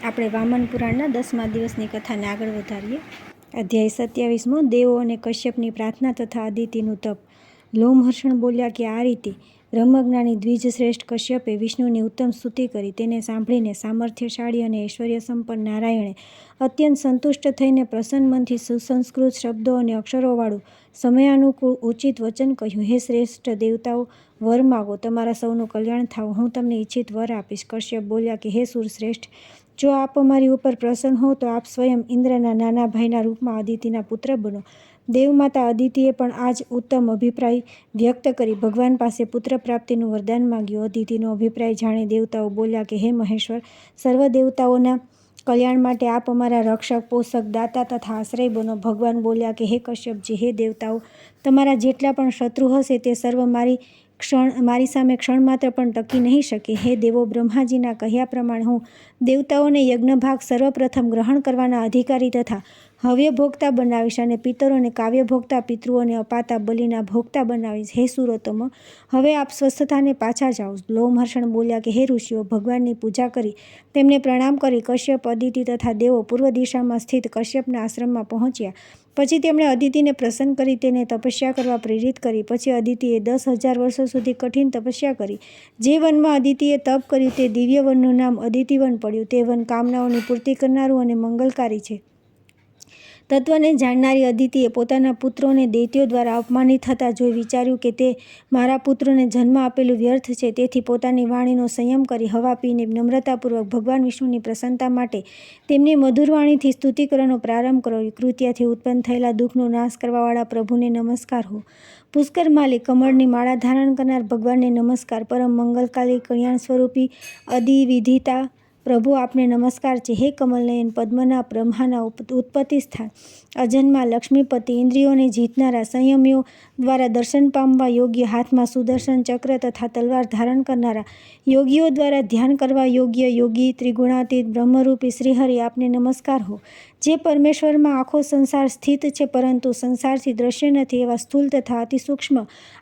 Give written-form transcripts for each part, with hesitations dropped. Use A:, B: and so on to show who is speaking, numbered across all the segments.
A: આપણે વામન પુરાણના 10મા દિવસની કથાને આગળ વધારીએ. અધ્યાય 27મો. દેવો અને કશ્યપની પ્રાર્થના તથા અદિતિનું તપ. લોમહર્ષણ બોલ્યા કે આ રીતે બ્રહ્મજ્ઞાની દ્વિજશ્રેષ્ઠ કશ્યપે વિષ્ણુની ઉત્તમ સ્તુતિ કરી. તેને સાંભળીને સામર્થ્યશાળી અને ઐશ્વર્ય સંપન્ન નારાયણે અત્યંત સંતુષ્ટ થઈને પ્રસન્ન મનથી સુસંસ્કૃત શબ્દો અને અક્ષરોવાળું સમયાનુકૂળ ઉચિત વચન કહ્યું. હે શ્રેષ્ઠ દેવતાઓ, વર માગો, તમારા સૌનું કલ્યાણ થાવ, હું તમને ઈચ્છિત વર આપીશ. કશ્યપ બોલ્યા કે હે સુરશ્રેષ્ઠ, જો આપ અમારી ઉપર પ્રસન્ન હો તો આપ સ્વયં ઇન્દ્રના નાના ભાઈના રૂપમાં અદિતિના પુત્ર બનો. દેવમાતા અદિતિએ પણ આ જ ઉત્તમ અભિપ્રાય વ્યક્ત કરી ભગવાન પાસે પુત્ર પ્રાપ્તિનું વરદાન માંગ્યું. અદિતિનો અભિપ્રાય જાણી દેવતાઓ બોલ્યા કે હે મહેશ્વર, સર્વ દેવતાઓના કલ્યાણ માટે આપ અમારા રક્ષક, પોષક, દાતા તથા આશ્રય બનો. ભગવાન બોલ્યા કે હે કશ્યપજી, હે દેવતાઓ, તમારા જેટલા પણ શત્રુ હશે તે સર્વ મારી સામે ક્ષણ માત્ર પણ ટકી નહીં શકે. હે દેવો, બ્રહ્માજીના કહ્યા પ્રમાણે હું દેવતાઓને યજ્ઞભાગ સર્વપ્રથમ ગ્રહણ કરવાના અધિકારી તથા હવ્ય ભોગતા બનાવીશ અને પિતરોને કાવ્ય ભોગતા, પિતૃઓને અપાતા બલિના ભોગતા બનાવીશ. હે સુરોત્તમો, હવે આપ સ્વસ્થતાને પાછા જાઓ. લોમહર્ષણ બોલ્યા કે હે ઋષિઓ, ભગવાનની પૂજા કરી તેમને પ્રણામ કરી કશ્યપ, અદિતિ તથા દેવો પૂર્વ દિશામાં સ્થિત કશ્યપના આશ્રમમાં પહોંચ્યા. પછી તેમણે અદિતિને પ્રસન્ન કરી તેને તપસ્યા કરવા પ્રેરિત કરી. પછી અદિતિએ 10,000 વર્ષો સુધી કઠિન તપસ્યા કરી. જે વનમાં અદિતિએ તપ કર્યું તે દિવ્ય વનનું નામ અદિતિવન પડ્યું. તે વન કામનાઓની પૂર્તિ કરનારું અને મંગલકારી છે. તત્વને જાણનારી અદિતિએ પોતાના પુત્રોને દૈત્યો દ્વારા અપમાનિત થતા જોઈ વિચાર્યું કે તે મારા પુત્રોને જન્મ આપેલું વ્યર્થ છે. તેથી પોતાની વાણીનો સંયમ કરી હવા પીને નમ્રતાપૂર્વક ભગવાન વિષ્ણુની પ્રસન્નતા માટે તેમની મધુર વાણીથી સ્તુતિ કરવાનો પ્રારંભ કર્યો. કૃત્યથી ઉત્પન્ન થયેલા દુઃખનો નાશ કરવાવાળા પ્રભુને નમસ્કાર હો. પુષ્કર માલિક, કમળની માળા ધારણ કરનાર ભગવાનને નમસ્કાર. પરમ મંગલકારી કલ્યાણ સ્વરૂપી અદિવિધિતા પ્રભુ, આપને નમસ્કાર છે. હે કમલનયન, પદ્મના બ્રહ્માના ઉત્પત્તિ સ્થાન, અજન્મા લક્ષ્મીપતિ, ઇન્દ્રિયોને જીતનારા, સંયમીઓ દ્વારા દર્શન પામવા યોગ્ય, હાથમાં સુદર્શન ચક્ર તથા તલવાર ધારણ કરનારા, યોગીઓ દ્વારા ધ્યાન કરવા યોગ્ય યોગી, ત્રિગુણાતીત બ્રહ્મરૂપી શ્રીહરિ, આપને નમસ્કાર હો. જે પરમેશ્વરમાં આખો સંસાર સ્થિત છે પરંતુ સંસારથી દ્રશ્ય નથી એવા સ્થૂલ તથા અતિસૂક્ષ્મ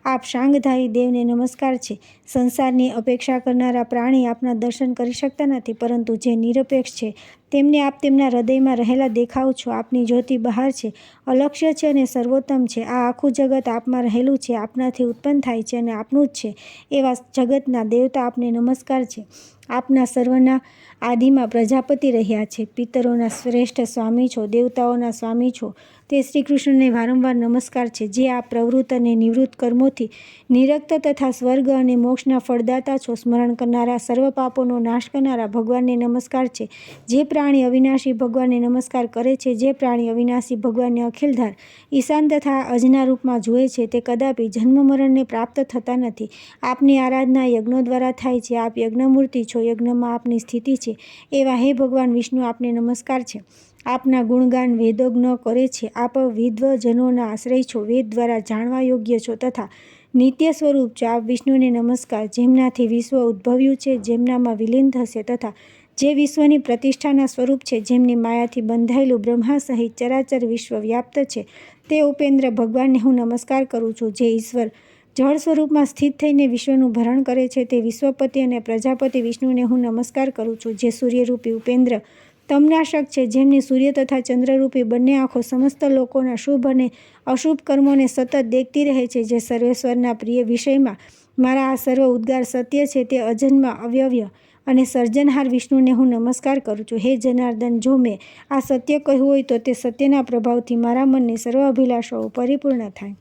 A: આપ શાંગધારી દેવને નમસ્કાર છે. સંસારની અપેક્ષા કરનારા પ્રાણી આપના દર્શન કરી શકતા નથી, પરંતુ જે નિરપેક્ષ છે તેમને આપ તેમના હૃદયમાં રહેલા દેખાવ છો. આપની જ્યોતિ બહાર છે, અલક્ષ્ય છે અને સર્વોત્તમ છે. આ આખું જગત આપમાં રહેલું છે, આપનાથી ઉત્પન્ન થાય છે અને આપનું જ છે એવા જગતના દેવતા આપને નમસ્કાર છે. આપના સર્વના આદિમાં પ્રજાપતિ રહ્યા છે, પિતરોના શ્રેષ્ઠ સ્વામી છો, દેવતાઓના સ્વામી છો. તે શ્રી કૃષ્ણને વારંવાર નમસ્કાર છે. જે આ પ્રવૃત્ત અને નિવૃત્ત કર્મોથી નિરક્ત તથા સ્વર્ગ અને મોક્ષના ફળદાતા છો. સ્મરણ કરનારા, સર્વ પાપોનો નાશ કરનારા ભગવાનને નમસ્કાર છે. જે પ્રાણી અવિનાશી ભગવાનને નમસ્કાર કરે છે, જે પ્રાણી અવિનાશી ભગવાનને અખિલધાર, ઈશાન તથા અજના રૂપમાં જુએ છે, તે કદાપી જન્મ મરણને પ્રાપ્ત થતા નથી. આપની આરાધના યજ્ઞો દ્વારા થાય છે. આપ યજ્ઞમૂર્તિ છો, યજ્ઞમાં આપની સ્થિતિ છે. એવા હે ભગવાન વિષ્ણુ, આપને નમસ્કાર છે. આપના ગુણગાન વેદોજ્ઞ કરે છે. આપ વિદ્વજનોના આશ્રય છો, વેદ દ્વારા જાણવા યોગ્ય છો તથા નિત્ય સ્વરૂપ છો. આપ વિષ્ણુને નમસ્કાર, જેમનાથી વિશ્વ ઉદ્ભવ્યું છે, જેમનામાં વિલીન થશે તથા જે વિશ્વની પ્રતિષ્ઠાના સ્વરૂપ છે, જેમની માયાથી બંધાયેલું બ્રહ્મા સહિત ચરાચર વિશ્વ વ્યાપ્ત છે. તે ઉપેન્દ્ર ભગવાનને હું નમસ્કાર કરું છું. જે ઈશ્વર જળ સ્વરૂપમાં સ્થિત થઈને વિશ્વનું ભરણ કરે છે, તે વિશ્વપતિ અને પ્રજાપતિ વિષ્ણુને હું નમસ્કાર કરું છું. જે સૂર્યરૂપી ઉપેન્દ્ર તમનાશક છે, જેમની સૂર્ય તથા ચંદ્રરૂપી બંને આંખો સમસ્ત લોકોના શુભ અને અશુભ કર્મોને સતત દેખતી રહે છે. જે સર્વેશ્વરના પ્રિય વિષયમાં મારા આ સર્વ ઉદ્ગાર સત્ય છે, તે અજન્મ, અવ્યવ્ય અને સર્જનહાર વિષ્ણુને હું નમસ્કાર કરું છું. હે જનાર્દન, જો મેં આ સત્ય કહ્યું હોય તો તે સત્યના પ્રભાવથી મારા મનની સર્વ અભિલાષાઓ પરિપૂર્ણ થાય.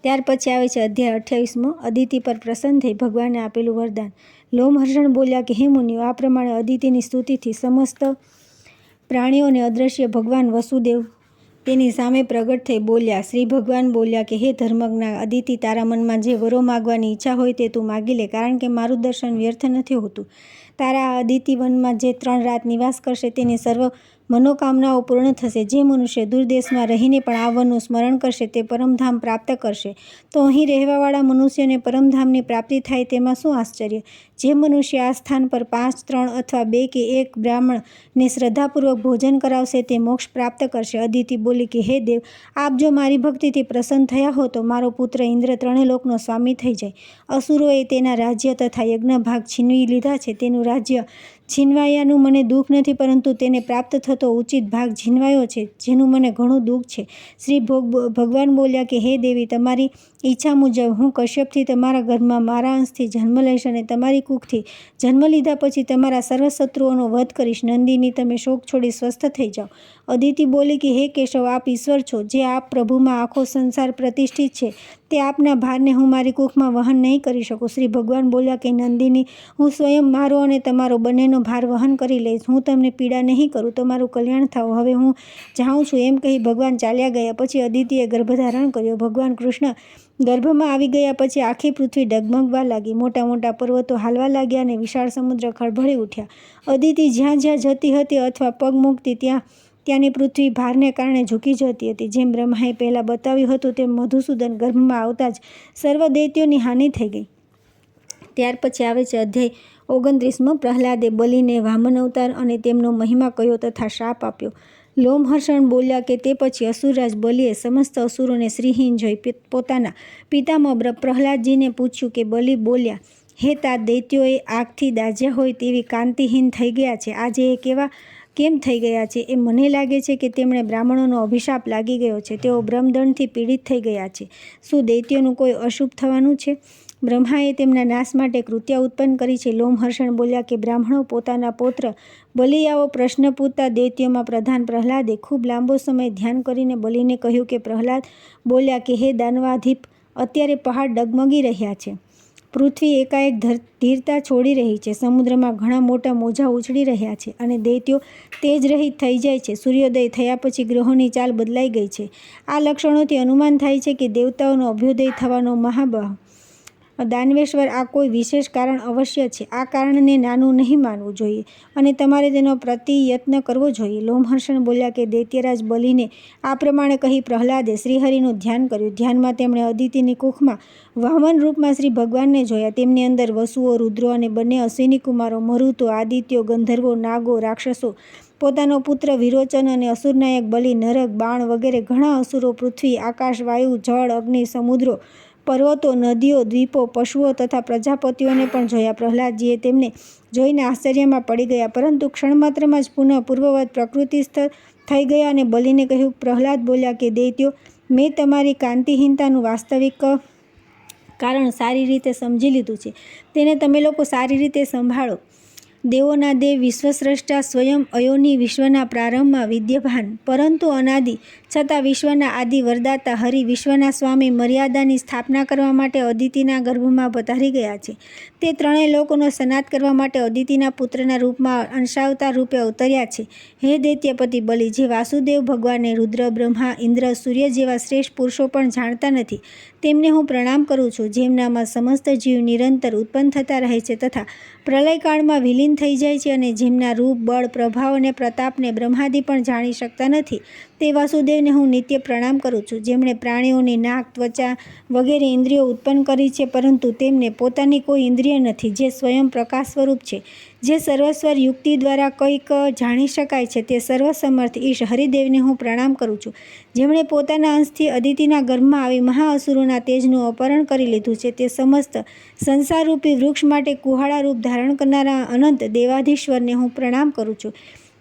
A: ત્યાર પછી આવે છે અધ્યાય 28મો. અદિતિ પર પ્રસન્ન થઈ ભગવાને આપેલું વરદાન. લોમહર્ષણ બોલ્યા કે હે મુનિઓ, આ પ્રમાણે અદિતિની સ્તુતિથી સમસ્ત પ્રાણીઓને અદ્રશ્ય ભગવાન વસુદેવ તેની સામે પ્રગટ થઈ બોલ્યા. શ્રી ભગવાન બોલ્યા કે હે ધર્મજ્ઞ અદિતિ, તારા મનમાં જે વરો માગવાની ઈચ્છા હોય તે તું માગી લે, કારણ કે મારું દર્શન વ્યર્થ નથી હોતું. તારા આ અદિતિ વનમાં જે 3 રાત નિવાસ કરશે તેની સર્વ મનોકામનાઓ પૂર્ણ થશે. જે મનુષ્ય દૂરદેશમાં રહીને પણ આ વનનું સ્મરણ કરશે તે પરમધામ પ્રાપ્ત કરશે. તો અહીં રહેવાવાળા મનુષ્યને પરમધામની પ્રાપ્તિ થાય તેમાં શું આશ્ચર્ય? જે મનુષ્ય આ સ્થાન પર 5, 3 અથવા 2 કે 1 બ્રાહ્મણને શ્રદ્ધાપૂર્વક ભોજન કરાવશે તે મોક્ષ પ્રાપ્ત કરશે. અદિતિ બોલી કે હે દેવ, આપ જો મારી ભક્તિથી પ્રસન્ન થયા હો તો મારો પુત્ર ઇન્દ્ર 3 લોકનો સ્વામી થઈ જાય. અસુરોએ તેના રાજ્ય તથા યજ્ઞ ભાગ છીનવી લીધા છે. તેનું રાજ્ય છીનવાયાનું મને દુઃખ નથી, પરંતુ તેને પ્રાપ્ત થતો ઉચિત ભાગ છીનવાયો છે, જેનું મને ઘણું દુઃખ છે. શ્રી ભગવાન બોલ્યા કે હે દેવી, તમારી ઈચ્છા મુજબ હું કશ્યપથી તમારા ગર્ભમાં મારા અંશથી જન્મ લઈશ અને તમારી કુખથી જન્મ લીધા પછી તમારા સર્વ શત્રુઓનો વધ કરીશ. નંદિની, તમે શોક છોડી સ્વસ્થ થઈ જાઓ. અદિતિ બોલી કે હે કેશવ, આપ ઈશ્વર છો, જે આપ પ્રભુમાં આખો સંસાર પ્રતિષ્ઠિત છે, તે આપના ભારને હું મારી કુખમાં વહન નહીં કરી શકું. શ્રી ભગવાન બોલ્યા કે નંદિની, હું સ્વયં મારો અને તમારો બંનેનો ભાર વહન કરી લઈશ. હું તમને પીડા નહીં કરું, તમારું કલ્યાણ થાવ. હવે હું જાઉં છું. એમ કહી ભગવાન ચાલ્યા ગયા. પછી અદિતિએ ગર્ભધારણ કર્યો. ભગવાન કૃષ્ણ ગર્ભમાં આવી ગયા પછી આખી પૃથ્વી ડગમગવા લાગી. મોટા મોટા પર્વતો હાલવા લાગ્યા અને વિશાળ સમુદ્ર ખળભળી ઉઠ્યા. અદિતિ જ્યાં જ્યાં જતી હતી અથવા પગ મૂકતી ત્યાંની પૃથ્વી ભારને કારણે ઝૂકી જતી હતી. જેમ બ્રહ્માએ પહેલાં બતાવ્યું હતું તેમ મધુસૂદન ગર્ભમાં આવતા જ સર્વ દૈત્યોની હાનિ થઈ ગઈ. ત્યાર પછી આવે છે અધ્યાય 29. પ્રહલાદે બલિને વામન અવતાર અને તેમનો મહિમા કહ્યો તથા શાપ આપ્યો. લોમહર્ષણ બોલ્યા કે તે પછી અસુરરાજ બલિએ સમસ્ત અસુરોને શ્રીહીન જોઈ પોતાના પિતામહ પ્રહલાદજીને પૂછ્યું કે બલિ બોલ્યા, હે तात, દૈત્યોએ આગથી દાઝ્યા હોય તેવી કાંતિહીન થઈ ગયા છે. આજે એ કેમ થઈ ગયા છે? એ મને લાગે છે કે તેમણે બ્રાહ્મણોનો અભિશાપ લાગી ગયો છે. તેઓ બ્રહ્મદંડથી પીડિત થઈ ગયા છે. શું દૈત્યોનું કોઈ અશુભ થવાનું છે? બ્રહ્માએ તેમના નાશ માટે કૃત્યા ઉત્પન્ન કરી છે. લોમહર્ષણ બોલ્યા કે બ્રાહ્મણો પોતાના પૌત્ર બલિ આવો પ્રશ્ન પૂછતા દૈત્યોમાં પ્રધાન પ્રહલાદે ખૂબ લાંબો સમય ધ્યાન કરીને બલિને કહ્યું કે પ્રહલાદ બોલ્યા કે હે દાનવાધિપ, અત્યારે પહાડ ડગમગી રહ્યા છે, પૃથ્વી એકાએક ધીરતા છોડી રહી છે, સમુદ્રમાં ઘણા મોટા મોજા ઉછળી રહ્યા છે અને દૈત્યો તેજ રહિત થઈ જાય છે. સૂર્યોદય થયા પછી ગ્રહોની ચાલ બદલાઈ ગઈ છે. આ લક્ષણોથી અનુમાન થાય છે કે દેવતાઓનો અભ્યુદય થવાનો મહાબહ દાનવેશ્વર આ કોઈ વિશેષ કારણ અવશ્ય છે. આ કારણને નાનું નહીં માનવું જોઈએ અને તમારે તેનો પ્રતિયત્ન કરવો જોઈએ. લોમહર્ષણ બોલ્યા કે દૈત્યરાજ બલિને આ પ્રમાણે કહી પ્રહલાદે શ્રીહરિનું ધ્યાન કર્યું. ધ્યાનમાં તેમણે અદિતિની કુખમાં વામન રૂપમાં શ્રી ભગવાનને જોયા. તેમની અંદર વસુઓ, રુદ્રો અને બંને અશ્વિની કુમારો, મરુતો, આદિત્યો, ગંધર્વો, નાગો, રાક્ષસો, પોતાનો પુત્ર વિરોચન અને અસુરનાયક બલિ, નરક, બાણ વગેરે ઘણા અસુરો, પૃથ્વી, આકાશ, વાયુ, જળ, અગ્નિ, સમુદ્રો, પર્વતો, નદીઓ, દ્વીપો, પશુઓ તથા પ્રજાપતિઓને પણ જોયા. પ્રહલાદજીએ તેમને જોઈને આશ્ચર્યમાં પડી ગયા, પરંતુ ક્ષણમાત્રમાં જ પુનઃ પૂર્વવત પ્રકૃતિસ્થ થઈ ગયા અને બલિને કહ્યું. પ્રહલાદ બોલ્યા કે દૈત્યો, મેં તમારી કાંતિહીનતાનું વાસ્તવિક કારણ સારી રીતે સમજી લીધું છે. તેને તમે લોકો સારી રીતે સંભાળો. દેવોના દેવ, વિશ્વસ્રષ્ટા, સ્વયં અયોનિ, વિશ્વના પ્રારંભમાં વિદ્યમાન પરંતુ અનાદિ છતાં વિશ્વના આદિ વરદાતા હરિ, વિશ્વના સ્વામી, મર્યાદાની સ્થાપના કરવા માટે અદિતિના ગર્ભમાં પધારી ગયા છે. તે ત્રણેય લોકોનો સનાત કરવા માટે અદિતિના પુત્રના રૂપમાં અંશાવતાર રૂપે અવતર્યા છે. હે દૈત્યપતિ બલિ, જે વાસુદેવ ભગવાનને રુદ્ર, બ્રહ્મા, ઇન્દ્ર, સૂર્ય જેવા શ્રેષ્ઠ પુરુષો પણ જાણતા નથી, તેમને હું પ્રણામ કરું છું. જેમનામાં સમસ્ત જીવ નિરંતર ઉત્પન્ન થતા રહે છે તથા પ્રલયકાળમાં વિલીન થઈ જાય છે અને જેમના રૂપ, બળ, પ્રભાવ અને પ્રતાપને બ્રહ્માદિ પણ જાણી શકતા નથી, તે વાસુદેવને હું નિત્ય પ્રણામ કરું છું. જેમણે પ્રાણીઓની નાક, ત્વચા વગેરે ઇન્દ્રિયો ઉત્પન્ન કરી છે, પરંતુ તેમને પોતાની કોઈ ઇન્દ્રિય નથી, જે સ્વયં પ્રકાશ સ્વરૂપ છે, જે સર્વસ્વર યુક્તિ દ્વારા કંઈક જાણી શકાય છે, તે સર્વસમર્થ ઈશ હરિદેવને હું પ્રણામ કરું છું. જેમણે પોતાના અંશથી અદિતિના ગર્ભમાં આવી મહાઅસુરોના તેજનું અપહરણ કરી લીધું છે, તે સમસ્ત સંસારરૂપી વૃક્ષ માટે કુહાડા રૂપ ધારણ કરનારા અનંત દેવાધીશ્વરને હું પ્રણામ કરું છું.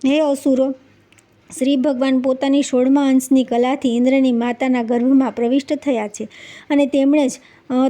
A: હે અસુરો, શ્રી ભગવાન પોતાની 16મા અંશની કલાથી ઇન્દ્રની માતાના ગર્ભમાં પ્રવિષ્ટ થયા છે અને તેમણે જ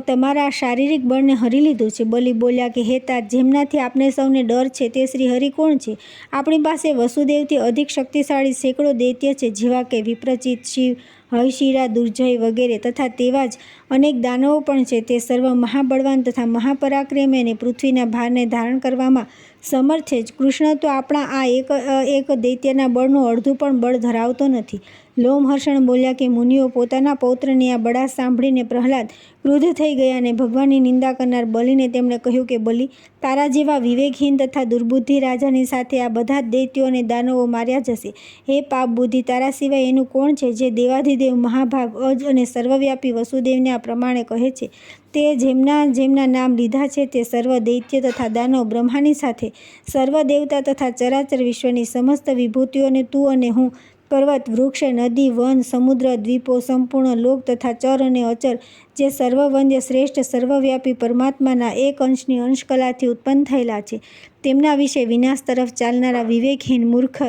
A: તમારા શારીરિક બળને હરી લીધું છે. બલિ બોલ્યા કે હે तात, જેમનાથી આપણે સૌને ડર છે તે શ્રી હરિ કોણ છે? આપણી પાસે વસુદેવથી અધિક શક્તિશાળી સેંકડો દૈત્ય છે, જેવા કે વિપ્રચિત, શિવ, હયશિરા, દુર્જય વગેરે તથા તેવા જ અનેક દાનવો પણ છે. તે સર્વ મહાબળવાન તથા મહાપરાક્રમી અને પૃથ્વીના ભારને ધારણ કરવામાં સમર્થ છે. કૃષ્ણ તો આપણા આ એક દૈત્યના બળનું અડધું પણ બળ ધરાવતો નથી. લોમહર્ષણ બોલ્યા કે મુનિઓ, પોતાના પૌત્રની આ બડાસ સાંભળીને પ્રહલાદ ક્રુદ્ધ થઈ ગયા અને ભગવાનની નિંદા કરનાર બલિને તેમણે કહ્યું કે બલિ, તારા જેવા વિવેકહીન તથા દુર્બુદ્ધિ રાજાની સાથે આ બધા જ દૈત્યો અને દાનવો માર્યા જશે. હે પાપ બુદ્ધિ, તારા સિવાય એનું કોણ છે જે દેવાધિદેવ મહાભાગ અજ અને સર્વવ્યાપી વસુદેવને આ પ્રમાણે કહે છે? તે જેમના નામ લીધા છે તે સર્વ દૈત્ય તથા દાનવ બ્રહ્માની સાથે સર્વ દેવતા તથા ચરાચર વિશ્વની સમસ્ત વિભૂતિઓને તું અને હું પર્વત, વૃક્ષ, નદી, વન, સમુદ્ર, દ્વીપો, સંપૂર્ણ લોક તથા ચર અને અચર જે સર્વવંદ્ય શ્રેષ્ઠ સર્વવ્યાપી પરમાત્માના એક અંશની અંશકલાથી ઉત્પન્ન થયેલા છે, તેમના વિશે વિનાશ તરફ ચાલનારા વિવેકહીન મૂર્ખ,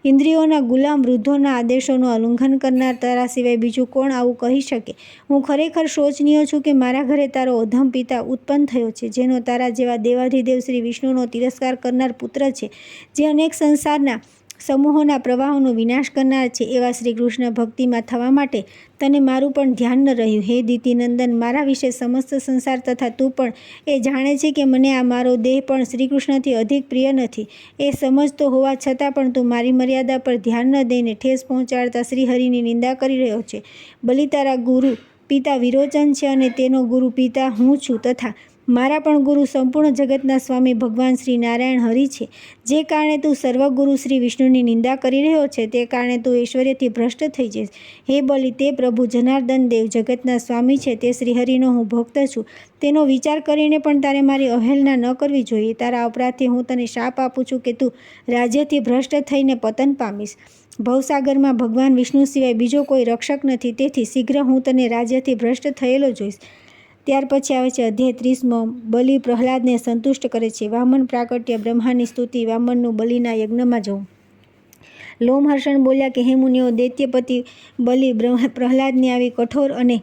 A: ઇન્દ્રિયોના ગુલામ, વૃદ્ધોના આદેશોનું ઉલ્લંઘન કરનાર તારા સિવાય બીજું કોણ આવું કહી શકે? હું ખરેખર શોચનીય છું કે મારા ઘરે તારો અધમ પિતા ઉત્પન્ન થયો છે, જેનો તારા જેવા દેવાધિદેવ શ્રી વિષ્ણુનો તિરસ્કાર કરનાર પુત્ર છે, જે અનેક સંસારના સમૂહોના પ્રવાહોનો વિનાશ કરનાર છે. એવા શ્રી કૃષ્ણ ભક્તિમાં થવા માટે તને મારું પણ ધ્યાન ન રહ્યું. હે દિતિનંદન, મારા વિશે સમસ્ત સંસાર તથા તું પણ એ જાણે છે કે મને આ મારો દેહ પણ શ્રીકૃષ્ણથી અધિક પ્રિય નથી. એ સમજતો હોવા છતાં પણ તું મારી મર્યાદા પર ધ્યાન ન દઈને ઠેસ પહોંચાડતા શ્રીહરિની નિંદા કરી રહ્યો છે. બલિ તારા ગુરુ પિતા વિરોચન છે અને તેનો ગુરુ પિતા હું છું, તથા મારા પણ ગુરુ સંપૂર્ણ જગતના સ્વામી ભગવાન શ્રી નારાયણ હરિ છે. જે કારણે તું સર્વગુરુ શ્રી વિષ્ણુની નિંદા કરી રહ્યો છે, તે કારણે તું ઐશ્વર્યથી ભ્રષ્ટ થઈ જઈશ. હે બલિ, તે પ્રભુ જનાર્દન દેવ જગતના સ્વામી છે, તે શ્રીહરિનો હું ભક્ત છું. તેનો વિચાર કરીને પણ તારે મારી અવહેલના ન કરવી જોઈએ. તારા અપરાધથી હું તને શાપ આપું છું કે તું રાજ્યથી ભ્રષ્ટ થઈને પતન પામીશ. ભવસાગરમાં ભગવાન વિષ્ણુ સિવાય બીજો કોઈ રક્ષક નથી, તેથી શીઘ્ર હું તને રાજ્યથી ભ્રષ્ટ થયેલો જોઈશ. ત્યાર પછી આવે છે અધ્યાય 30. બલિ પ્રહલાદને સંતુષ્ટ કરે છે. વામન પ્રાકટ્ય. બ્રહ્માની સ્તુતિ. વામનનું બલિના યજ્ઞમાં જવું. લોમહર્ષણ બોલ્યા કે હે મુનિઓ, દૈત્યપતિ બલિ પ્રહલાદની આવી કઠોર અને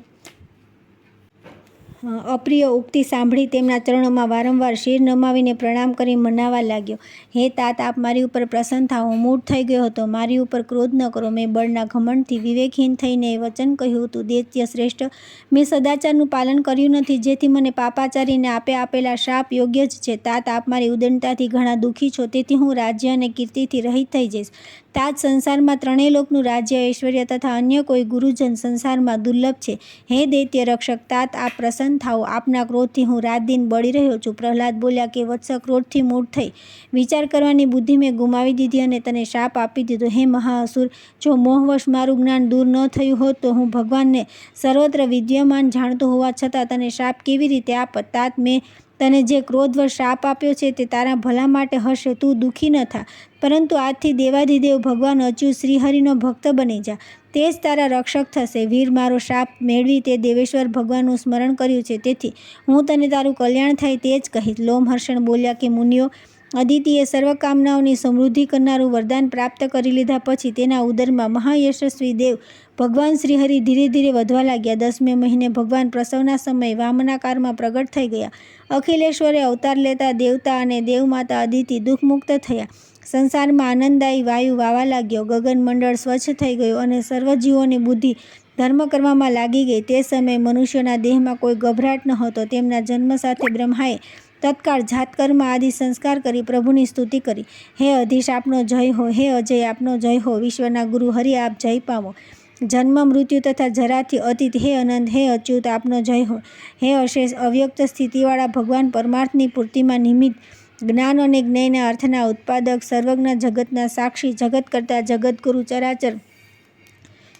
A: અપ્રિય ઉક્તિ સાંભળી તેમના ચરણોમાં વારંવાર શિર નમાવીને પ્રણામ કરી મનાવા લાગ્યો. હે તાત, આપ મારી ઉપર પ્રસન્ન થાઓ. હું મૂઢ થઈ ગયો હતો. મારી ઉપર ક્રોધ ન કરો. મેં બળના ઘમંડથી વિવેકહીન થઈને એ વચન કહ્યું હતું, દૈત્ય શ્રેષ્ઠ, મેં સદાચારનું પાલન કર્યું નથી, જેથી મને પાપાચારીને આપે આપેલા શાપ યોગ્ય જ છે. તાત, આપ મારી ઉદંડતાથી ઘણા દુઃખી છો, તેથી હું રાજ્ય અને કીર્તિથી રહિત થઈ જઈશ. તાત, સંસારમાં ત્રણેય લોકનું રાજ્ય, ઐશ્વર્ય તથા અન્ય કોઈ ગુરુજન સંસારમાં દુર્લભ છે. હે દૈત્ય રક્ષક, તાત આપ પ્રસન્ન થાઓ. આપના ક્રોધથી હું રાત દિન બળી રહ્યો છું. પ્રહલાદ બોલ્યા કે વત્સ, ક્રોધથી મૂઢ થઈ વિચાર કરવાની બુદ્ધિ મેં ગુમાવી દીધી અને તને શાપ આપી દીધો. હે મહાઅસુર, જો મોહવશ મારું જ્ઞાન દૂર ન થયું હોત તો હું ભગવાનને સર્વત્ર વિદ્યમાન જાણતો હોવા છતાં તને શાપ કેવી રીતે આપત? તાત, મેં તને જે ક્રોધવશ શાપ આપ્યો છે તે તારા ભલા માટે હશે. તું દુઃખી ન થા, પરંતુ આજથી દેવાધિદેવ ભગવાન અચ્યુત શ્રીહરિનો ભક્ત બની જા, તે જ તારા રક્ષક થશે. વીર, મારો શાપ મેળવી તે દેવેશ્વર ભગવાનનું સ્મરણ કર્યું છે, તેથી હું તને તારું કલ્યાણ થાય તે જ કહીશ. લોમહર્ષણ બોલ્યા કે મુનિઓ, અદિતિએ સર્વ કામનાઓની સમૃદ્ધિ કરનારું વરદાન પ્રાપ્ત કરી લીધા પછી તેના ઉદરમાં મહાયશસ્વી દેવ ભગવાન શ્રીહરિ ધીરે ધીરે વધવા લાગ્યા. 10મે મહિને ભગવાન પ્રસવના સમયે વામનાકારમાં પ્રગટ થઈ ગયા. અખિલેશ્વરે અવતાર લેતા દેવતા અને દેવમાતા અદિતિ દુઃખમુક્ત થયા. સંસારમાં આનંદદાયી વાયુ વાવા લાગ્યો. ગગનમંડળ સ્વચ્છ થઈ ગયું અને સર્વજીવોની બુદ્ધિ ધર્મ કરવામાં લાગી ગઈ. તે સમયે મનુષ્યોના દેહમાં કોઈ ગભરાટ ન હતો. તેમના જન્મ સાથે બ્રહ્માએ તત્કાળ જાતકર્મ આદિ સંસ્કાર કરી પ્રભુની સ્તુતિ કરી. હે અધીશ, આપનો જય હો. હે અજય, આપનો જય હો. વિશ્વના ગુરુ હરિ, આપ જય પામો. જન્મ, મૃત્યુ તથા જરાથી અતીત હે અનંત, હે અચ્યુત, આપનો જય હો. હે અશેષ અવ્યક્ત સ્થિતિવાળા ભગવાન, પરમાર્થની પૂર્તિમાં નિમિત્ત, જ્ઞાન અને જ્ઞેયના અર્થના ઉત્પાદક, સર્વજ્ઞ જગતના સાક્ષી, જગત કરતા જગતગુરુ, ચરાચર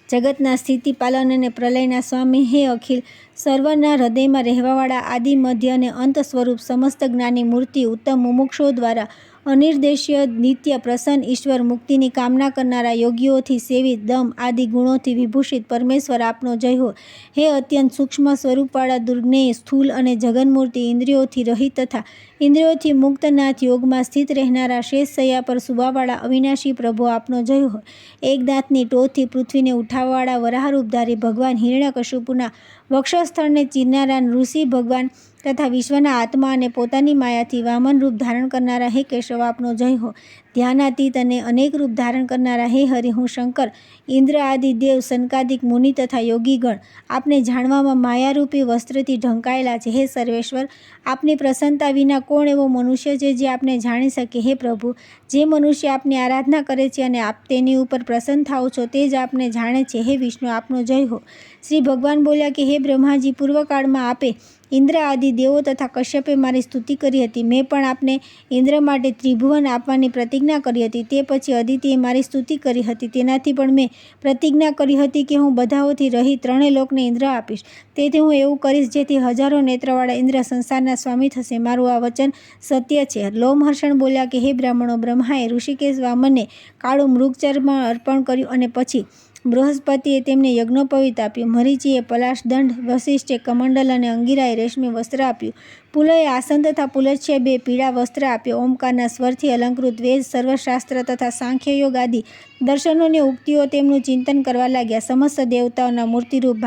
A: જગતના સ્થિતિ, પાલન અને પ્રલયના સ્વામી, હે અખિલ સર્વના હૃદયમાં રહેવાવાળા, આદિ, મધ્ય અને અંત સ્વરૂપ, સમસ્ત જ્ઞાની મૂર્તિ, ઉત્તમ મુમુક્ષુઓ દ્વારા અનિર્દેશ્ય, નિત્ય પ્રસન્ન ઈશ્વર, મુક્તિની કામના કરનારા, યોગીઓથી સેવિત, દમ આદિ ગુણોથી વિભૂષિત પરમેશ્વર, આપનો જય હો. હે અત્યંત સૂક્ષ્મ સ્વરૂપવાળા, દુર્જ્ઞેય, સ્થૂલ અને જગન્મૂર્તિ, ઇન્દ્રિયોથી રહિત તથા ઇન્દ્રિયોથી મુક્તનાથ, યોગમાં સ્થિત રહેનારા, શેષ શૈયા પર સુવાવાળા અવિનાશી પ્રભુ, આપનો જય હો. એક દાંતની ટોચથી પૃથ્વીને ઉઠાવવાળા વરાહરૂપધારી ભગવાન, હિરણ્યકશિપુના વક્ષસ્થળને ચીરનારા ઋષિ ભગવાન તથા વિશ્વના આત્મા અને પોતાની માયાથી વામન રૂપ ધારણ કરનારા, હે કેશવ, આપનો જય હો. ધ્યાનાતીત અને અનેક રૂપ ધારણ કરનારા, હે હરિ, હું શંકર, ઇન્દ્ર આદિ દેવ, સનકાદિક મુનિ તથા યોગીગણ આપને જાણવામાં માયારૂપી વસ્ત્રથી ઢંકાયેલા છે. હે સર્વેશ્વર, આપની પ્રસન્નતા વિના કોણ એવો મનુષ્ય છે જે આપને જાણી શકે? હે પ્રભુ, જે મનુષ્ય આપની આરાધના કરે છે અને આપ તેની ઉપર પ્રસન્ન થાઓ છો, તે જ આપને જાણે છે. હે વિષ્ણુ, આપનો જય હો. શ્રી ભગવાન બોલ્યા કે હે બ્રહ્માજી, પૂર્વકાળમાં આપે ઇન્દ્ર આદિ દેવો તથા કશ્યપે મારી સ્તુતિ કરી હતી. મેં પણ આપને ઇન્દ્ર માટે ત્રિભુવન આપવાની પ્રતિજ્ઞા કરી હતી. તે પછી અદિતિએ મારી સ્તુતિ કરી હતી. તેનાથી પણ મેં પ્રતિજ્ઞા કરી હતી કે હું બધાઓથી રહી ત્રણેય લોકને ઇન્દ્ર આપીશ. તેથી હું એવું કરીશ જેથી હજારો નેત્રવાળા ઇન્દ્ર સંસારના સ્વામી થશે. મારું આ વચન સત્ય છે. લોમહર્ષણ બોલ્યા કે હે બ્રાહ્મણો, બ્રહ્માએ ઋષિકેશ વામનને કાળું મૃગચર્મ અર્પણ કર્યું અને પછી બૃહસ્પતિએ તેમને યજ્ઞોપવીત આપ્યું. મરીચીએ પલાશદંડ, વસિષ્ઠે કમંડલ અને અંગિરાએ રેશમી વસ્ત્ર આપ્યું. પુલએ આસન તથા પુલત્સ્યએ 2 પીળા વસ્ત્ર આપ્યા. ઓમકારના સ્વરથી અલંકૃત વેદ, સર્વશાસ્ત્ર તથા સાંખ્યયોગ આદિ દર્શનોની ઉક્તિઓ તેમનું ચિંતન કરવા લાગ્યા. સમસ્ત દેવતાઓના મૂર્તિરૂપ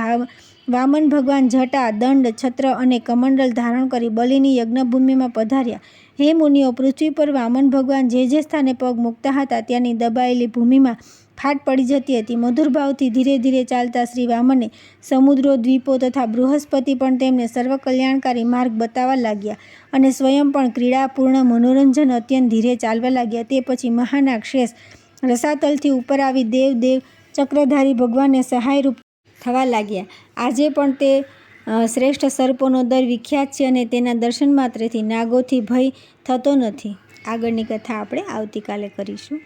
A: વામન ભગવાન જટા, દંડ, છત્ર અને કમંડલ ધારણ કરી બલિની યજ્ઞભૂમિમાં પધાર્યા. હે મુનિઓ, પૃથ્વી પર વામન ભગવાન જે સ્થાને પગ મૂકતા હતા ત્યાંની દબાયેલી ભૂમિમાં ફાટ પડી જતી હતી. મધુર ભાવથી ધીરે ધીરે ચાલતા શ્રી વામને સમુદ્રો, દ્વીપો તથા બૃહસ્પતિ પણ તેમને સર્વકલ્યાણકારી માર્ગ બતાવવા લાગ્યા અને સ્વયં પણ ક્રીડાપૂર્ણ મનોરંજન અત્યંત ધીરે ચાલવા લાગ્યા. તે પછી મહાનાગ શેષ રસાતલથી ઉપર આવી દેવ ચક્રધારી ભગવાનને સહાયરૂપ થવા લાગ્યા. આજે પણ તે શ્રેષ્ઠ સર્પોનો દર વિખ્યાત છે અને તેના દર્શન માત્રથી નાગોથી ભય થતો નથી. આગળની કથા આપણે આવતીકાલે કરીશું.